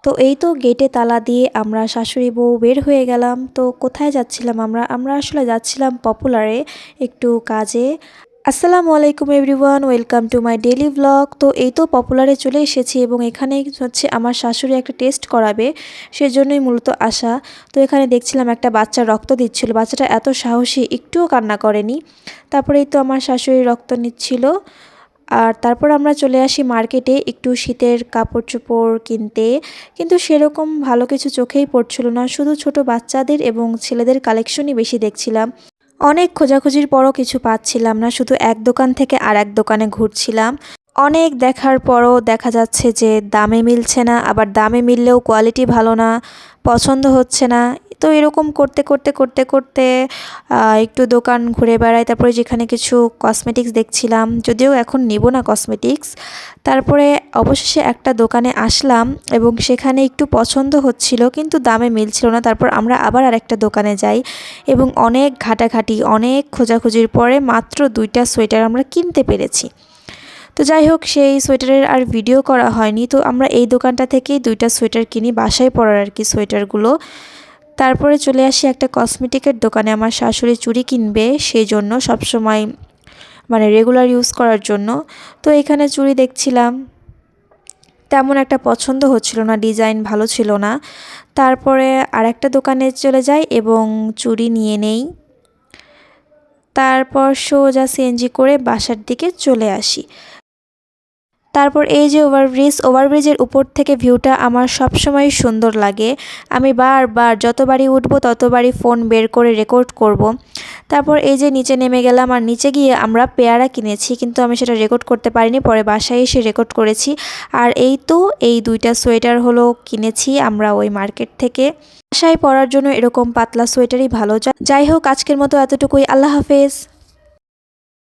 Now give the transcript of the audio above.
তো এই তো গেটে তালা দিয়ে আমরা শাশুড়ি বউ বের হয়ে গেলাম। তো কোথায় যাচ্ছিলাম আমরা? আমরা আসলে যাচ্ছিলাম পপুলারে একটু কাজে। আসসালামু আলাইকুম everyone, welcome to my daily blog. তো এই তো পপুলারে চলে এসেছি এবং এখানে হচ্ছে আমার শাশুড়ি একটা টেস্ট করাবে, সেজন্যই মূলত আসা। তো এখানে দেখছিলাম একটা বাচ্চা রক্ত দিচ্ছিল, বাচ্চাটা এত সাহসী, একটুও কান্না করেনি। তারপরে এই তো আমার শাশুড়ি রক্ত নিচ্ছিল। আর তারপর আমরা চলে আসি মার্কেটে একটু শীতের কাপড় চোপড় কিনতে, কিন্তু সেরকম ভালো কিছু চোখেই পড়ছিল না, শুধু ছোট বাচ্চাদের এবং ছেলেদের কালেকশনই বেশি দেখছিলাম। অনেক খোঁজাখুঁজির পরও কিছু পাচ্ছিলাম না, শুধু এক দোকান থেকে আর এক দোকানে ঘুরছিলাম। অনেক দেখার পরও দেখা যাচ্ছে যে দামে মিলছে না, আবার দামে মিললেও কোয়ালিটি ভালো না, পছন্দ হচ্ছে না। তো এরকম করতে করতে করতে করতে একটু দোকান ঘুরে বেড়াই, তারপরে যেখানে কিছু কসমেটিক্স দেখছিলাম, যদিও এখন নিব না কসমেটিক্স। তারপরে অবশেষে একটা দোকানে আসলাম এবং সেখানে একটু পছন্দ হচ্ছিল কিন্তু দামে মিলছিল না। তারপর আমরা আবার আরেকটা দোকানে যাই এবং অনেক ঘাটাঘাটি, অনেক খোঁজাখুঁজির পরে মাত্র 2টা সোয়েটার আমরা কিনতে পেরেছি। তো যাই হোক, সেই সোয়েটারের আর ভিডিও করা হয়নি। তো আমরা এই দোকানটা থেকেই 2টা সোয়েটার কিনি, বাসায় পরার আর কি সোয়েটারগুলো। তারপরে চলে আসি একটা কসমেটিকের দোকানে, আমার শাশুড়ি চুড়ি কিনবে, সেই জন্য সবসময় মানে রেগুলার ইউজ করার জন্য। তো এখানে চুড়ি দেখছিলাম, তেমন একটা পছন্দ হচ্ছিল না, ডিজাইন ভালো ছিল না। তারপরে আরেকটা দোকানে চলে যাই এবং চুড়ি নিয়ে নেই। তারপর সোজা সিএনজি করে বাসার দিকে চলে আসি। তারপর এই যে ওভারব্রিজের উপর থেকে ভিউটা আমার সবসময় সুন্দর লাগে। আমি বারবার যতবারই উঠবো ততবারই ফোন বের করে রেকর্ড করব। তারপর এই যে নিচে নেমে গেলাম, আর নিচে গিয়ে আমরা পেয়ারা কিনেছি, কিন্তু আমি সেটা রেকর্ড করতে পারিনি, পরে বাসায় এসে রেকর্ড করেছি। আর এই তো এই 2টা সোয়েটার হলো কিনেছি আমরা ওই মার্কেট থেকে। বাসায় পরার জন্য এরকম পাতলা সোয়েটারই ভালো। যাই হোক, আজকের মতো এতটুকুই। আল্লাহ হাফেজ।